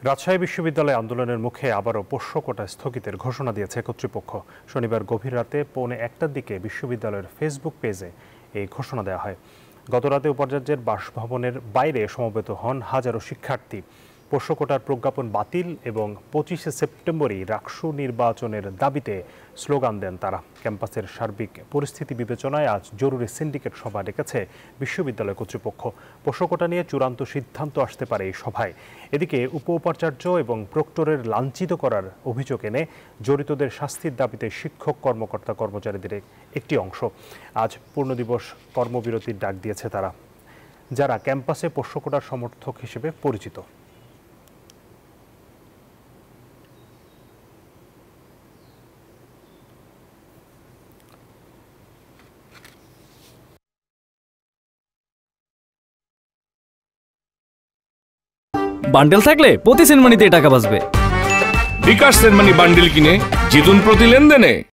রাজশাহী বিশ্ববিদ্যালয় আন্দোলনের মুখে আবারও পোষ্য কোটা স্থগিতের ঘোষণা দিয়েছে কর্তৃপক্ষ। শনিবার গভীর রাতে 1:45টার দিকে বিশ্ববিদ্যালয়ের ফেসবুক পেজে এই ঘোষণা দেওয়া হয়। গতরাতে উপাচার্যের বাসভবনের বাইরে সমবেত হন হাজারো শিক্ষার্থী। পোষ্য কোটার প্রজ্ঞাপন বাতিল এবং 25শে সেপ্টেম্বরই রাকসু নির্বাচনের দাবিতে স্লোগান দেন তারা। ক্যাম্পাসের সার্বিক পরিস্থিতি বিবেচনায় আজ জরুরি সিন্ডিকেট সভা ডেকেছে বিশ্ববিদ্যালয় কর্তৃপক্ষ। পোষ্য কোটা নিয়ে চূড়ান্ত সিদ্ধান্ত আসতে পারে এই সভায়। এদিকে উপাচার্য এবং প্রক্টরের লাঞ্ছিত করার অভিযোগ এনে জড়িতদের শাস্তির দাবিতে শিক্ষক কর্মকর্তা কর্মচারীদের একটি অংশ আজ পূর্ণদিবস কর্মবিরতির ডাক দিয়েছে তারা, যারা ক্যাম্পাসে পোষ্য কোটার সমর্থক হিসেবে পরিচিত। বান্ডেল থাকলে প্রতি সেনমানিতে টাকা বাঁচবে। বিকাশ সেনমানি বান্ডেল কিনে জিতুন প্রতি লেনদেনে।